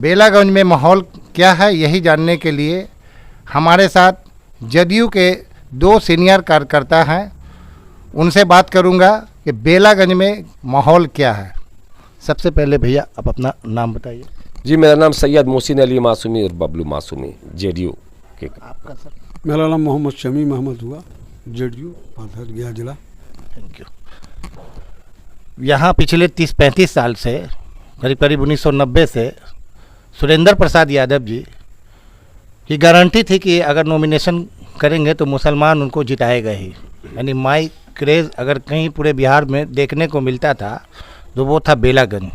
बेलागंज में माहौल क्या है, यही जानने के लिए हमारे साथ जदयू के दो सीनियर कार्यकर्ता हैं। उनसे बात करूंगा कि बेलागंज में माहौल क्या है। सबसे पहले भैया आप अपना नाम बताइए। जी, मेरा नाम सैयद मोहसिन अली मासूमी और बबलू मासूमी, जेडीयू के। आपका सर? मेरा नाम मोहम्मद शमी मोहम्मद हुआ, जेडीयू पाथर गया जिला। Thank you. यहाँ पिछले 30-35 साल से, करीब करीब 1990 से सुरेंद्र प्रसाद यादव जी की गारंटी थी कि अगर नॉमिनेशन करेंगे तो मुसलमान उनको जिताएगा ही। यानी माई क्रेज़ अगर कहीं पूरे बिहार में देखने को मिलता था तो वो था बेलागंज।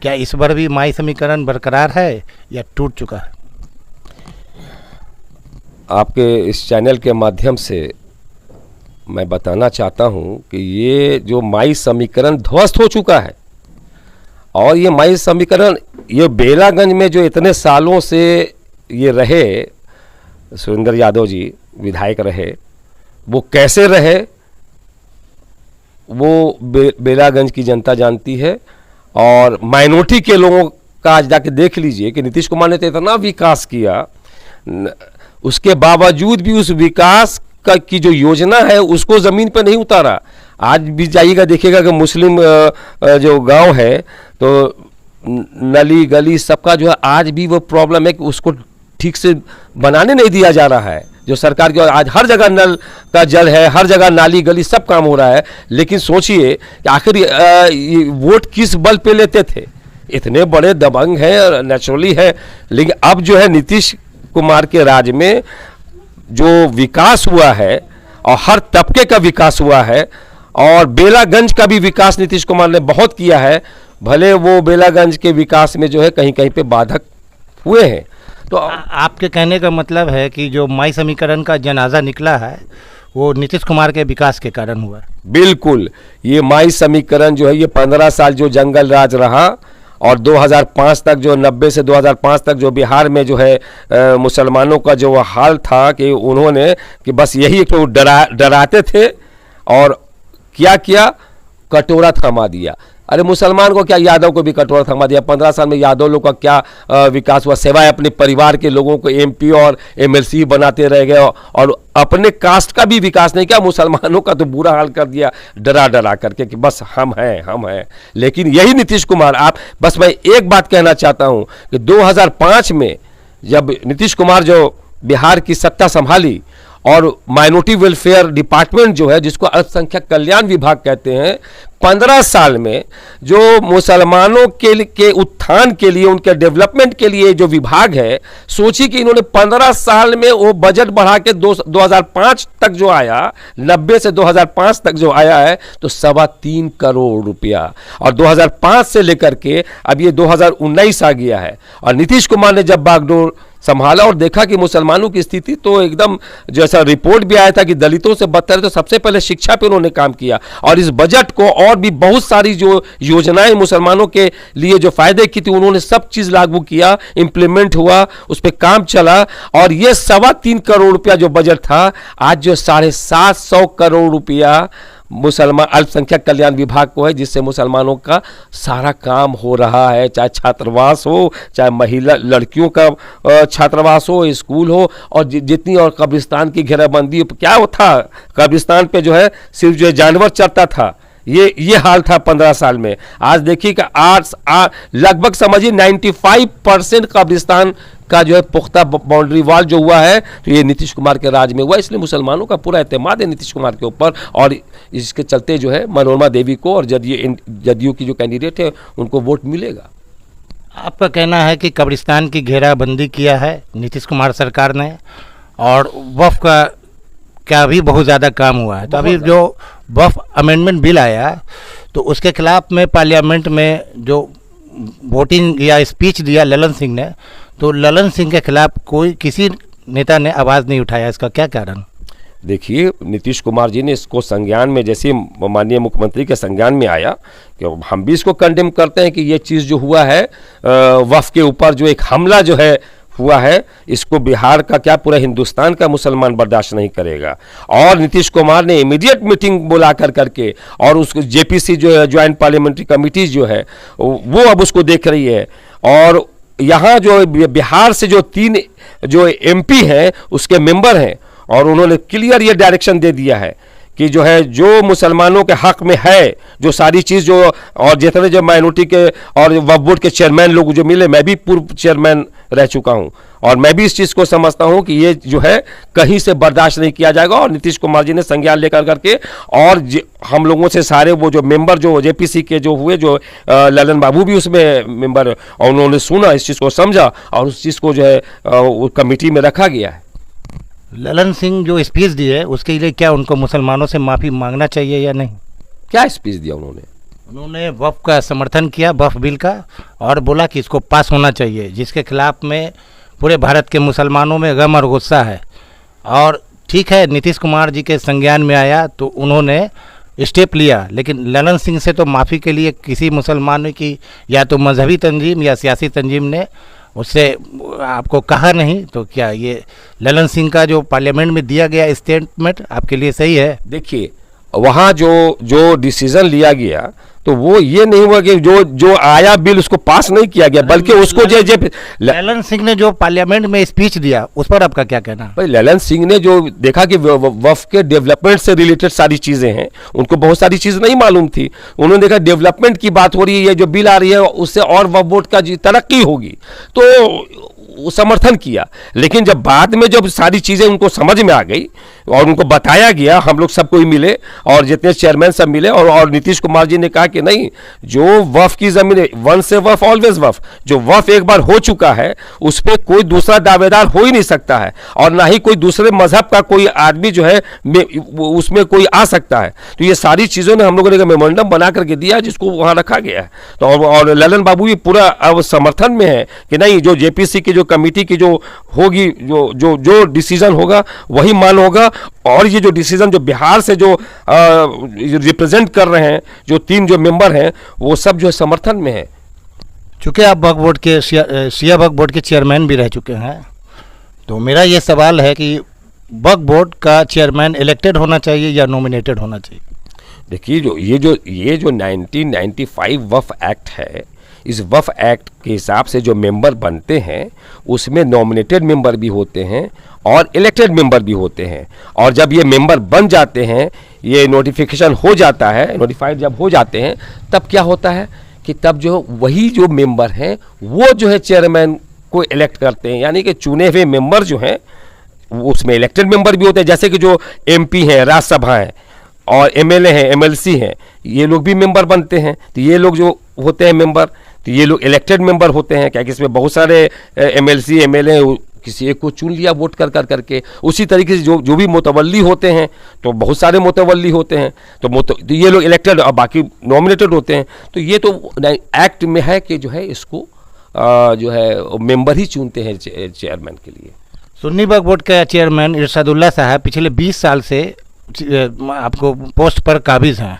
क्या इस बार भी माई समीकरण बरकरार है या टूट चुका है? आपके इस चैनल के माध्यम से मैं बताना चाहता हूं कि ये जो माई समीकरण ध्वस्त हो चुका है, और ये माई समीकरण ये बेलागंज में जो इतने सालों से ये रहे, सुरेंद्र यादव जी विधायक रहे, वो कैसे रहे वो बेलागंज की जनता जानती है। और माइनॉरिटी के लोगों का आज जाके देख लीजिए कि नीतीश कुमार ने तो इतना विकास किया, उसके बावजूद भी उस विकास का की जो योजना है उसको ज़मीन पर नहीं उतारा। आज भी जाइएगा देखिएगा कि मुस्लिम जो गांव है तो नली गली सबका जो है आज भी वो प्रॉब्लम है कि उसको ठीक से बनाने नहीं दिया जा रहा है। जो सरकार की आज हर जगह नल का जल है, हर जगह नाली गली सब काम हो रहा है। लेकिन सोचिए कि आखिर ये वोट किस बल पे लेते थे? इतने बड़े दबंग हैं, नेचुरली है। लेकिन अब जो है नीतीश कुमार के राज में जो विकास हुआ है और हर तबके का विकास हुआ है, और बेलागंज का भी विकास नीतीश कुमार ने बहुत किया है। भले वो बेलागंज के विकास में जो है कहीं कहीं पे बाधक हुए हैं। तो आपके कहने का मतलब है कि जो माई समीकरण का जनाजा निकला है वो नीतीश कुमार के विकास के कारण हुआ है? बिल्कुल। ये माई समीकरण जो है ये 15 साल जो जंगल राज रहा, और 2005 तक जो 90 से 2005 तक जो बिहार में जो है मुसलमानों का जो हाल था कि उन्होंने कि बस यही तो डराते थे, और क्या किया, कटोरा थमा दिया। अरे मुसलमान को क्या, यादव को भी कटोरा थमा दिया। 15 साल में यादव लोग का क्या विकास हुआ, सिवाय अपने परिवार के लोगों को एमपी और एमएलसी बनाते रह गए, और अपने कास्ट का भी विकास नहीं किया। मुसलमानों का तो बुरा हाल कर दिया डरा डरा करके कि बस हम हैं। लेकिन यही नीतीश कुमार, आप बस मैं एक बात कहना चाहता हूं कि 2005 में जब नीतीश कुमार जो बिहार की सत्ता संभाली, और माइनॉरिटी वेलफेयर डिपार्टमेंट जो है, जिसको अल्पसंख्यक कल्याण विभाग कहते हैं, 15 साल में जो मुसलमानों के उत्थान के लिए, उनके डेवलपमेंट के लिए जो विभाग है, सोचिए कि इन्होंने 15 साल में वो बजट बढ़ा के 2005 तक जो आया, 90 से 2005 तक जो आया है तो 3.25 करोड़ रुपया, और 2005 से लेकर के अब ये 2019 आ गया है। और नीतीश कुमार ने जब बागडोर संभाला और देखा कि मुसलमानों की स्थिति तो एकदम, जैसा रिपोर्ट भी आया था कि दलितों से बदतर है, तो सबसे पहले शिक्षा पे उन्होंने काम किया। और इस बजट को और भी बहुत सारी जो योजनाएं मुसलमानों के लिए जो फायदे की थी, उन्होंने सब चीज लागू किया, इंप्लीमेंट हुआ, उस पर काम चला। और ये 3.25 करोड़ रुपया जो बजट था, आज जो 750 करोड़ रुपया मुसलमान अल्पसंख्यक कल्याण विभाग को है, जिससे मुसलमानों का सारा काम हो रहा है। चाहे छात्रावास हो, चाहे महिला लड़कियों का छात्रावास हो, स्कूल हो, और जितनी और कब्रिस्तान की घेराबंदी, क्या वो था कब्रिस्तान पे जो है सिर्फ जो है जानवर चरता था, ये हाल था 15 साल में। आज देखिए कि लगभग समझिए 95% कब्रिस्तान का जो है पुख्ता बाउंड्री वॉल जो हुआ है, तो ये नीतीश कुमार के राज में हुआ। इसलिए मुसलमानों का पूरा एतमाद है नीतीश कुमार के ऊपर, और इसके चलते जो है मनोरमा देवी को और जदयू की जो कैंडिडेट है उनको वोट मिलेगा। आपका कहना है कि कब्रिस्तान की घेराबंदी किया है नीतीश कुमार सरकार ने, और वक्फ का भी बहुत ज़्यादा काम हुआ है। तो अभी जो वक्फ अमेंडमेंट बिल आया तो उसके खिलाफ में पार्लियामेंट में जो वोटिंग या स्पीच दिया ललन सिंह ने, तो ललन सिंह के खिलाफ किसी नेता ने आवाज़ नहीं उठाया। इसका क्या कारण? देखिए, नीतीश कुमार जी ने इसको संज्ञान में, जैसे माननीय मुख्यमंत्री के संज्ञान में आया, कि हम भी इसको कंडेम करते हैं कि ये चीज़ जो हुआ है वक्फ के ऊपर जो एक हमला जो है हुआ है, इसको बिहार का क्या पूरा हिंदुस्तान का मुसलमान बर्दाश्त नहीं करेगा। और नीतीश कुमार ने इमीडिएट मीटिंग बुला करके, और उसको जेपीसी जो है ज्वाइंट पार्लियामेंट्री कमिटी जो है वो अब उसको देख रही है, और यहाँ जो बिहार से जो 3 जो MP हैं उसके मेंबर हैं, और उन्होंने क्लियर ये डायरेक्शन दे दिया है कि जो है जो मुसलमानों के हक में है, जो सारी चीज़ जो, और जितने जो माइनॉरिटी के और वक्फ बोर्ड के चेयरमैन लोग जो मिले, मैं भी पूर्व चेयरमैन रह चुका हूं, और मैं भी इस चीज़ को समझता हूं कि ये जो है कहीं से बर्दाश्त नहीं किया जाएगा। और नीतीश कुमार जी ने संज्ञान लेकर करके, और हम लोगों से सारे वो जो मेंबर जो JPC के जो हुए, जो ललन बाबू भी उसमें मेंबर, और उन्होंने सुना, इस चीज़ को समझा, और उस चीज़ को जो है कमेटी में रखा गया है। ललन सिंह जो स्पीच दिए उसके लिए क्या उनको मुसलमानों से माफ़ी मांगना चाहिए या नहीं? क्या स्पीच दिया उन्होंने? उन्होंने वक्फ का समर्थन किया, वक्फ बिल का, और बोला कि इसको पास होना चाहिए, जिसके खिलाफ में पूरे भारत के मुसलमानों में गम और गुस्सा है। और ठीक है, नीतीश कुमार जी के संज्ञान में आया तो उन्होंने स्टेप लिया, लेकिन ललन सिंह से तो माफ़ी के लिए किसी मुसलमान की या तो मजहबी तंजीम या सियासी तंजीम ने उससे आपको कहा नहीं। तो क्या ये ललन सिंह का जो पार्लियामेंट में दिया गया स्टेटमेंट आपके लिए सही है? देखिए, वहाँ जो डिसीजन लिया गया तो वो ये नहीं हुआ कि जो आया बिल उसको पास नहीं किया गया, बल्कि उसको ललन सिंह ने जो पार्लियामेंट में स्पीच दिया उस पर आपका क्या कहना? भाई, ललन सिंह ने जो देखा कि वक्फ के डेवलपमेंट से रिलेटेड सारी चीज़ें हैं, उनको बहुत सारी चीज़ नहीं मालूम थी। उन्होंने देखा डेवलपमेंट की बात हो रही है, ये जो बिल आ रही है उससे और वक्फ बोर्ड का तरक्की होगी, तो समर्थन किया। लेकिन जब बाद में जब सारी चीज़ें उनको समझ में आ गई और उनको बताया गया, हम लोग सब कोई मिले और जितने चेयरमैन सब मिले, और नीतीश कुमार जी ने कहा कि नहीं, जो वक्फ की ज़मीन, वन से वक्फ ऑलवेज वक्फ, जो वक्फ एक बार हो चुका है उस पर कोई दूसरा दावेदार हो ही नहीं सकता है, और ना ही कोई दूसरे मजहब का कोई आदमी जो है उसमें कोई आ सकता है। तो ये सारी चीज़ों ने हम लोगों ने मेमोरेंडम बना करके दिया, जिसको वहाँ रखा गया है। तो और ललन बाबू भी पूरा अब समर्थन में है कि नहीं, जो JPC की जो कमेटी की जो होगी, जो डिसीजन होगा वही मान होगा। और ये जो डिसीजन जो बिहार से जो रिप्रेजेंट कर रहे हैं, जो 3 जो मेंबर हैं, वो सब जो है समर्थन में है। चूँकि आप वक्फ बोर्ड के शिया वक्फ बोर्ड के चेयरमैन भी रह चुके हैं, तो मेरा ये सवाल है कि वक्फ बोर्ड का चेयरमैन इलेक्टेड होना चाहिए या नॉमिनेटेड होना चाहिए? देखिए, ये जो 1995 वक्फ एक्ट है, इस वक्फ एक्ट के हिसाब से जो मेंबर बनते हैं उसमें नॉमिनेटेड मेंबर भी होते हैं और इलेक्टेड मेंबर भी होते हैं। और जब ये मेंबर बन जाते हैं, ये नोटिफिकेशन हो जाता है, नोटिफाइड जब हो जाते हैं, तब क्या होता है कि तब जो वही जो मेंबर हैं वो जो है चेयरमैन को इलेक्ट करते हैं। यानी कि चुने हुए मेंबर जो हैं उसमें इलेक्टेड मेंबर भी होते हैं, जैसे कि जो MP हैं, राज्यसभा हैं, और MLA हैं, MLC हैं, ये लोग भी मेंबर बनते हैं। तो ये लोग जो होते हैं मेंबर, तो ये लोग इलेक्टेड मेंबर होते हैं, क्या कि इसमें बहुत सारे MLC MLA किसी एक को चुन लिया वोट कर करके। उसी तरीके से जो भी मुतवल्ली होते हैं, तो बहुत सारे मुतवल्ली होते हैं, तो ये लोग इलेक्टेड और बाकी नॉमिनेटेड होते हैं। तो ये तो एक्ट में है कि जो है इसको जो है मेंबर ही चुनते हैं चेयरमैन के लिए। सुन्नी वक्फ बोर्ड का चेयरमैन इरशादुल्लाह साहब पिछले 20 साल से आपको पोस्ट पर काबिज हैं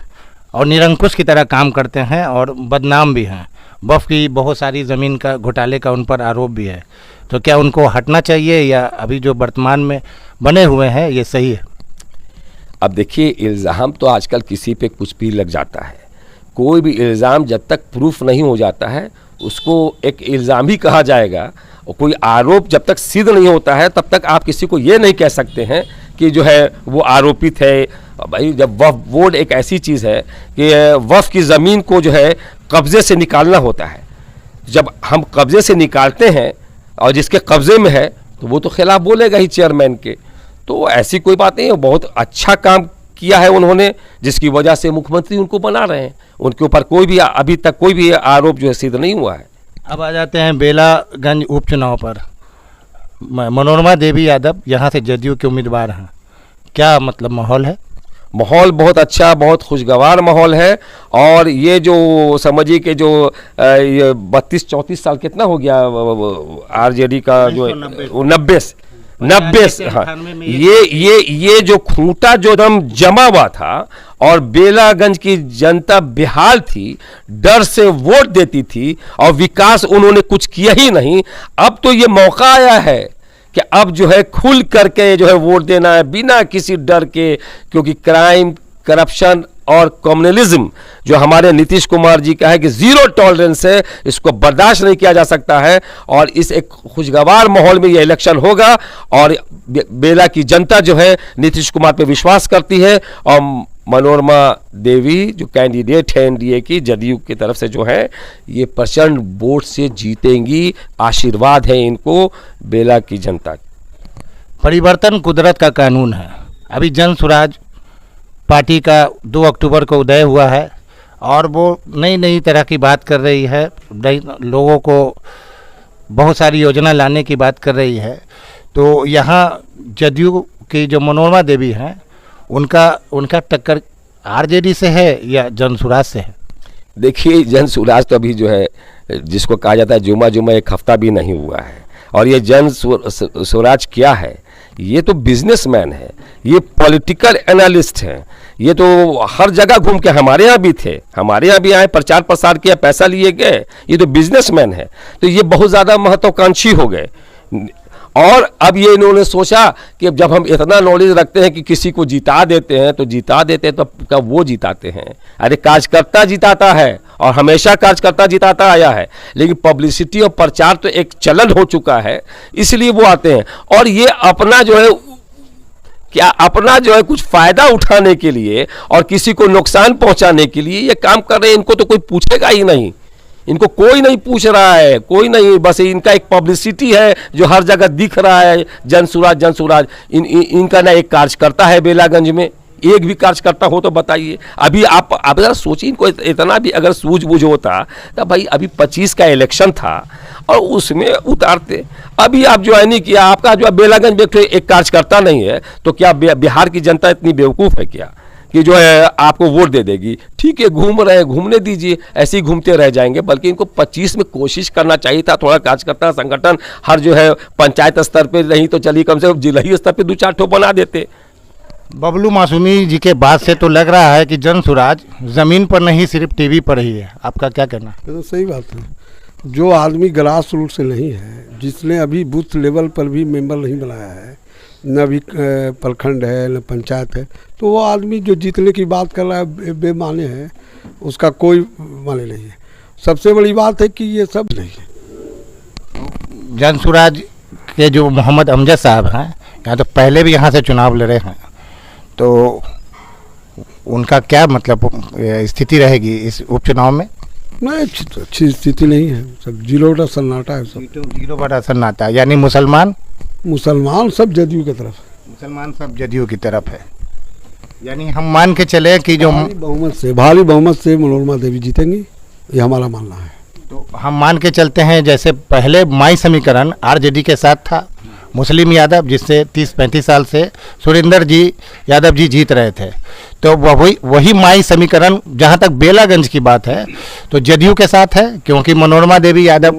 और निरंकुश की तरह काम करते हैं और बदनाम भी हैं। वक्फ की बहुत सारी ज़मीन का घोटाले का उन पर आरोप भी है। तो क्या उनको हटना चाहिए या अभी जो वर्तमान में बने हुए हैं ये सही है? अब देखिए, इल्ज़ाम तो आजकल किसी पे कुछ भी लग जाता है। कोई भी इल्ज़ाम जब तक प्रूफ नहीं हो जाता है उसको एक इल्ज़ाम ही कहा जाएगा। और कोई आरोप जब तक सिद्ध नहीं होता है तब तक आप किसी को ये नहीं कह सकते हैं कि जो है वो आरोपित है। भाई, जब वक्फ बोर्ड एक ऐसी चीज़ है कि वक्फ की ज़मीन को जो है कब्ज़े से निकालना होता है। जब हम कब्ज़े से निकालते हैं और जिसके कब्ज़े में है तो वो तो खिलाफ बोलेगा ही चेयरमैन के। तो ऐसी कोई बात नहीं है, बहुत अच्छा काम किया है उन्होंने, जिसकी वजह से मुख्यमंत्री उनको बना रहे हैं। उनके ऊपर कोई भी अभी तक कोई भी आरोप जो है सिद्ध नहीं हुआ है। अब आ जाते हैं बेलागंज उपचुनाव पर। मनोरमा देवी यादव यहाँ से जदयू के उम्मीदवार हैं, क्या मतलब माहौल है? माहौल बहुत अच्छा, बहुत खुशगवार माहौल है। और ये जो समझिए कि जो 32-34 साल कितना हो गया RJD का जो 90 हाँ, ये जो खूंटा जो एकदम जमा हुआ था और बेलागंज की जनता बेहाल थी, डर से वोट देती थी और विकास उन्होंने कुछ किया ही नहीं। अब तो ये मौका आया है कि अब जो है खुल करके जो है वोट देना है बिना किसी डर के, क्योंकि क्राइम करप्शन और कम्युनलिज्म जो हमारे नीतीश कुमार जी का है कि जीरो टॉलरेंस है, इसको बर्दाश्त नहीं किया जा सकता है। और इस एक खुशगवार माहौल में ये इलेक्शन होगा और बेला की जनता जो है नीतीश कुमार पे विश्वास करती है और मनोरमा देवी जो कैंडिडेट है एनडीए की जदयू की तरफ से जो है ये प्रचंड वोट से जीतेंगी। आशीर्वाद है इनको बेला की जनता की। परिवर्तन कुदरत का कानून है। अभी जन स्वराज पार्टी का 2 अक्टूबर को उदय हुआ है और वो नई नई तरह की बात कर रही है, नई लोगों को बहुत सारी योजना लाने की बात कर रही है। तो यहाँ जदयू की जो मनोरमा देवी हैं उनका टक्कर आरजेडी से है या जन स्वराज से है? देखिए जन स्वराज तो अभी जो है जिसको कहा जाता है जुमा एक हफ्ता भी नहीं हुआ है। और ये जन स्वराज क्या है? ये तो बिजनेसमैन है, ये पॉलिटिकल एनालिस्ट है, ये तो हर जगह घूम के हमारे यहाँ भी थे, हमारे यहाँ भी आए, प्रचार प्रसार किया, पैसा लिए गए। ये तो बिजनेसमैन है, तो ये बहुत ज़्यादा महत्वाकांक्षी हो गए। और अब ये इन्होंने सोचा कि जब हम इतना नॉलेज रखते हैं कि किसी को जिता देते हैं तो क्या वो जिताते हैं? अरे कार्यकर्ता जिताता है और हमेशा कार्यकर्ता जिताता आया है, लेकिन पब्लिसिटी और प्रचार तो एक चलन हो चुका है, इसलिए वो आते हैं। और ये अपना जो है कुछ फायदा उठाने के लिए और किसी को नुकसान पहुंचाने के लिए ये काम कर रहे हैं। इनको तो कोई पूछेगा ही नहीं, इनको कोई नहीं पूछ रहा है, कोई नहीं, बस इनका एक पब्लिसिटी है जो हर जगह दिख रहा है। जन स्वराज इनका ना एक कार्यकर्ता है बेलागंज में, एक भी कार्यकर्ता हो तो बताइए। अभी आप अगर सोचिए, इनको इतना भी अगर सूझबूझ होता तो भाई अभी 25 का इलेक्शन था और उसमें उतारते। अभी आप ज्वाइन किया, आपका जो बेलागंज में एक कार्यकर्ता नहीं है, तो क्या बिहार की जनता इतनी बेवकूफ़ है क्या कि जो है आपको वोट दे देगी? ठीक है, घूम रहे हैं, घूमने दीजिए, ऐसे ही घूमते रह जाएंगे। बल्कि इनको 25 में कोशिश करना चाहिए था, थोड़ा कार्यकर्ता संगठन हर जो है पंचायत स्तर पे नहीं तो चलिए कम से कम जिला स्तर पे 2-4 ठो बना देते। बबलू मासूमी जी के बाद से तो लग रहा है कि जन स्वराज ज़मीन पर नहीं सिर्फ टीवी पर ही है। आपका क्या कहना है? तो सही बात है। जो आदमी ग्रास रूट से नहीं है, जिसने अभी बूथ लेवल पर भी मेंबर नहीं बनाया है, न अभी प्रखंड है न पंचायत है, तो वो आदमी जो जीतने की बात कर रहा है बेमाने है, उसका कोई माने नहीं है। सबसे बड़ी बात है कि ये सब नहीं है। जन स्वराज के जो मोहम्मद अमजद साहब हैं, यहाँ तो पहले भी यहाँ से चुनाव लड़े हैं, तो उनका क्या मतलब स्थिति रहेगी इस उपचुनाव में? नहीं, अच्छी स्थिति नहीं है, सब 0 सन्नाटा है, सब 0 सन्नाटा। यानी मुसलमान सब जदयू की तरफ, मुसलमान सब जदयू की तरफ है। यानी हम मान के चले कि जो भारी बहुमत से मनोरमा देवी जीतेंगी, ये हमारा मानना है। तो हम मान के चलते हैं जैसे पहले माई समीकरण आरजेडी के साथ था, मुस्लिम यादव जिससे 30-35 साल से सुरेंद्र जी यादव जी जीत रहे थे, तो वही माई समीकरण जहां तक बेलागंज की बात है तो जदयू के साथ है, क्योंकि मनोरमा देवी यादव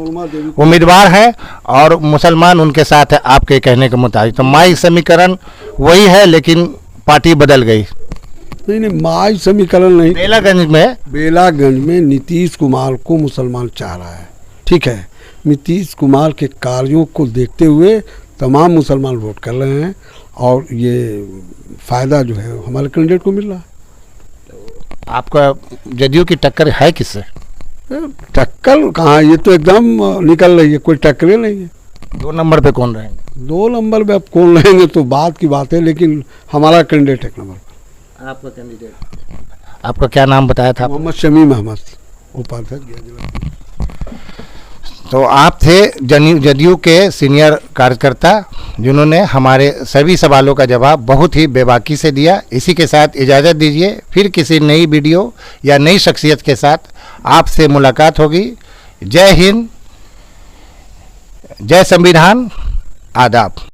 उम्मीदवार है और मुसलमान उनके साथ है आपके कहने के मुताबिक। तो माई समीकरण वही है लेकिन पार्टी बदल गई। नहीं, माई समीकरण नहीं, बेलागंज में नीतीश कुमार को मुसलमान चाह रहा है। ठीक है, नीतीश कुमार के कार्यों को देखते हुए तमाम मुसलमान वोट कर रहे हैं और ये फ़ायदा जो है हमारे कैंडिडेट को मिल रहा है। आपका जदयू की टक्कर है किससे? टक्कर कहाँ, ये तो एकदम निकल रही है, कोई टक्कर नहीं है। 2 नंबर पे कौन रहेंगे? 2 नंबर पे अब कौन रहेंगे तो बात की बात है, लेकिन हमारा कैंडिडेट 1 नंबर पर। आपका कैंडिडेट, आपका क्या नाम बताया था? मोहम्मद शमीम अहमद, उपाध्यक्ष। तो आप थे जदयू के सीनियर कार्यकर्ता जिन्होंने हमारे सभी सवालों का जवाब बहुत ही बेबाकी से दिया। इसी के साथ इजाज़त दीजिए, फिर किसी नई वीडियो या नई शख्सियत के साथ आपसे मुलाकात होगी। जय हिंद, जय संविधान, आदाब।